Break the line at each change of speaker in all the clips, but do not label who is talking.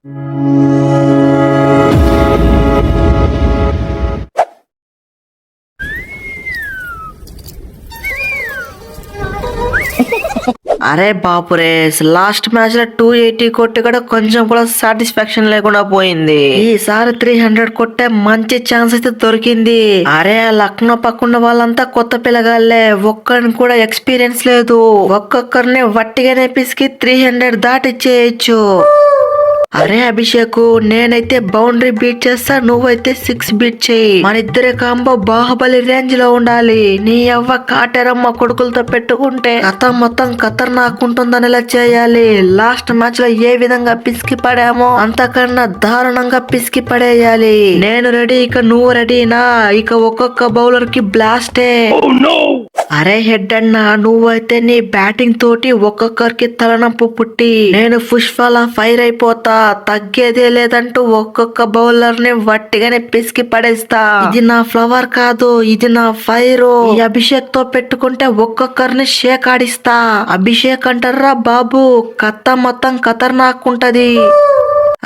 అరే బాపురే, last match లో 280 కొట్టి కూడా కొంచెం కూడా సాటిస్ఫాక్షన్ లేకుండా పోయింది. ఈసారి 300 కొట్టే మంచి ఛాన్స్ అయితే దొరికింది. అరే లక్నో పక్కన వాళ్ళంతా కొత్త పిల్లగాళ్లే, ఒక్కరిని కూడా ఎక్స్పీరియన్స్ లేదు. ఒక్కొక్కరిని వట్టిగానే పిసికి 300 దాటిచ్చేయచ్చు. అరే అభిషేక్, నేనైతే బౌండరీ బీట్ చేస్తా, నువ్వైతే 6 బీట్ చేయి. మన ఇద్దరి కాంబో బాహుబలి రేంజ్ లో ఉండాలి. నీ అవ్వ కాటేరమ్మ కొడుకులతో పెట్టుకుంటే కథ మొత్తం ఖతర్నాకుంటుందనేలా చేయాలి. లాస్ట్ మ్యాచ్ లో ఏ విధంగా పిసికి పడామో అంతకన్నా దారుణంగా పిసికి పడేయాలి. నేను రెడీ, ఇక నువ్వు రెడీనా? ఇక ఒక్కొక్క బౌలర్ కి బ్లాస్టే. అరే హెడ్ అన్న, నువ్వైతే నీ బ్యాటింగ్ తోటి ఒక్కొక్కరికి తలనొప్పు పుట్టి నేను పుష్పలా ఫైర్ అయిపోతా. తగ్గేదే లేదంటూ ఒక్కొక్క బౌలర్ ని వట్టిగానే పిసికి పడేస్తా. ఇది నా ఫ్లవర్ కాదు, ఇది నా ఫైర్. ఈ అభిషేక్ తో పెట్టుకుంటే ఒక్కొక్కరిని షేక్ ఆడిస్తా. అభిషేక్ అంటారా బాబు, కథ మొత్తం ఖతర్నాకుంటది.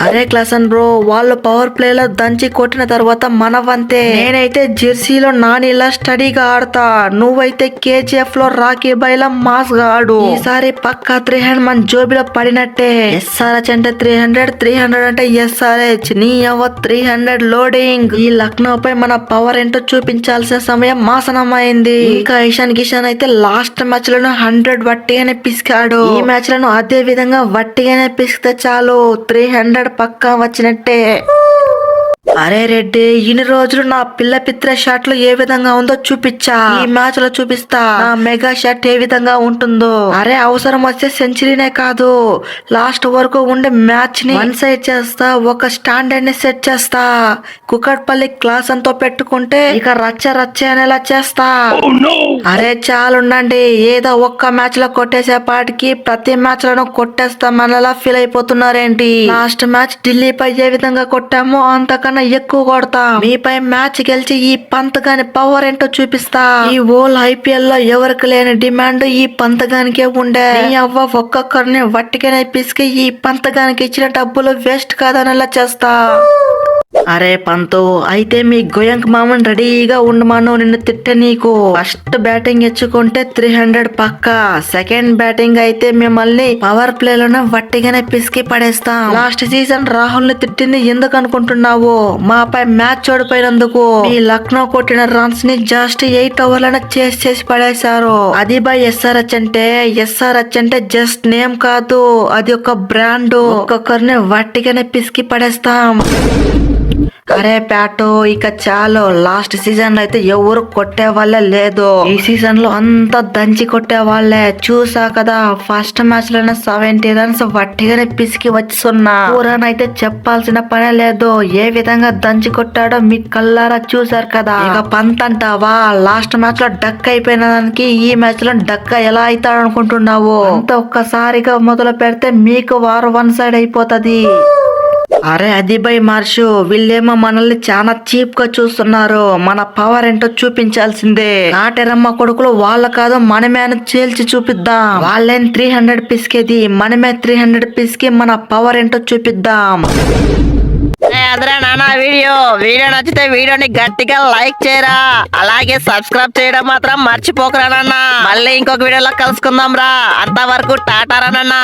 అరే క్లాసన్ బ్రో, వాళ్ళు పవర్ ప్లే లో దంచి కొట్టిన తర్వాత మనవంతే. నేనైతే జెర్సీలో నానిలా స్టడీగా ఆడతా, నువ్వైతే కేజీఎఫ్ లో రాకీ బైలా మాస్ గా ఆడు. ఈసారి పక్కా 300 మన జోబిలో పడినట్టే. ఎస్ఆర్హెచ్ అంటే 300 అంటే ఎస్ఆర్హెచ్. నీ అవ్వ 300 లోడింగ్. ఈ లక్నో పై మన పవర్ ఏంటో చూపించాల్సిన సమయం మాసనమైంది. ఇంకా ఇషాన్ కిషాన్ అయితే లాస్ట్ మ్యాచ్ లను 100 వట్టిగానే పిసికాడు. ఈ మ్యాచ్ లను అదే విధంగా వట్టిగానే పిసికితే చాలు, 300 పక్కా వచ్చినట్టే. అరే రెడ్డి, ఇన్ని రోజులు నా పిల్ల పిత్ర షాట్ లో ఏ విధంగా ఉందో చూపించా. ఈ మ్యాచ్ లో చూపిస్తా నా మెగా షాట్ ఏ విధంగా ఉంటుందో. అరే అవసరం వస్తే సెంచరీనే కాదు, లాస్ట్ వరకు ఉండే మ్యాచ్ ని వన్ సైడ్ చేస్తా. ఒక స్టాండర్డ్ ని సెట్ చేస్తా. కుకట్పల్లి క్లాస్ అంతా పెట్టుకుంటే ఇక రచ్చ రచ్చ అనేలా చేస్తా. అరే చాలుండండి, ఏదో ఒక్క మ్యాచ్ లో కొట్టేసేపాటికి ప్రతి మ్యాచ్ లను కొట్టేస్తామనేలా ఫీల్ అయిపోతున్నారేంటి? లాస్ట్ మ్యాచ్ ఢిల్లీపై ఏ విధంగా కొట్టామో అంతకన్నా ఎక్కువ కొడతా. మీపై మ్యాచ్ గెలిచి ఈ పంతగాని పవర్ ఏంటో చూపిస్తా. ఈ ఓల్ ఐపీఎల్ లో ఎవరికి లేని డిమాండ్ ఈ పంతగానికే ఉండే. నీ అవ్వ ఒక్కొక్కరిని వట్టిగానే పిసికి ఈ పంతగానికి ఇచ్చిన డబ్బులు వేస్ట్ కాదనేలా చేస్తా. అరే పంతు, అయితే మీ గోయంక్ మామన్ రెడీగా ఉండమాను నిన్ను తిట్ట. నీకు ఫస్ట్ బ్యాటింగ్ ఇచ్చుకుంటే 300 పక్కా. సెకండ్ బ్యాటింగ్ అయితే మిమ్మల్ని పవర్ ప్లే లోనే వట్టిగానే పిసికి పడేస్తాం. లాస్ట్ సీజన్ రాహుల్ ని తిట్టింది ఎందుకు అనుకుంటున్నావు? మాపై మ్యాచ్ ఓడిపోయినందుకు. మీ లక్నో కొట్టిన రన్స్ ని జస్ట్ 8 ఓవర్లను చేసి పడేశారు. అది బై ఎస్ఆర్హెచ్ అంటే. ఎస్ఆర్హెచ్ అంటే జస్ట్ నేమ్ కాదు, అది ఒక బ్రాండ్. ఒక్కొక్కరిని వట్టిగానే పిసికి పడేస్తాం. అరే ప్యాటో, ఇక చాలు. లాస్ట్ సీజన్ లో అయితే ఎవరు కొట్టే వాళ్ళే లేదు. ఈ సీజన్ లో అంతా దంచి కొట్టే వాళ్ళే. చూసా కదా, ఫస్ట్ మ్యాచ్ లోనే 70 రన్స్ వట్టిగానే పిసికి వచ్చిస్తున్నా. పూరన్ అయితే చెప్పాల్సిన పనే లేదు, ఏ విధంగా దంచి కొట్టాడో మీ కల్లారా చూసారు కదా. ఇక పంత్ అంటావా, లాస్ట్ మ్యాచ్ లో డక్ అయిపోయిన దానికి ఈ మ్యాచ్ లో డక్ ఎలా అవుతాడు అనుకుంటున్నావు? అంత ఒక్కసారిగా మొదలు పెడితే మీకు వారు వన్ సైడ్ అయిపోతది. అరే అది బై మార్షు, వీళ్ళేమో మనల్ని చాలా చీప్ గా చూస్తున్నారు. మన పవర్ ఏంటో చూపించాల్సిందే. కాటేరమ్మ కొడుకులు వాళ్ళ కాదు, మనమే అని చేల్చి చూపిద్దాం. వాళ్ళేం 300 పిసికేది, మనమే 300 పిసికి మన పవర్ ఏంటో చూపిద్దాం.
అదరా నాన్న, వీడియో నచ్చితే వీడియోని గట్టిగా లైక్ చేయరా. అలాగే సబ్స్క్రైబ్ చేయడం మాత్రం మర్చిపోకరా నాన్న. మళ్ళీ ఇంకొక వీడియోలో కలుసుకుందాం రా. అంతవరకు టాటారా నాన్న.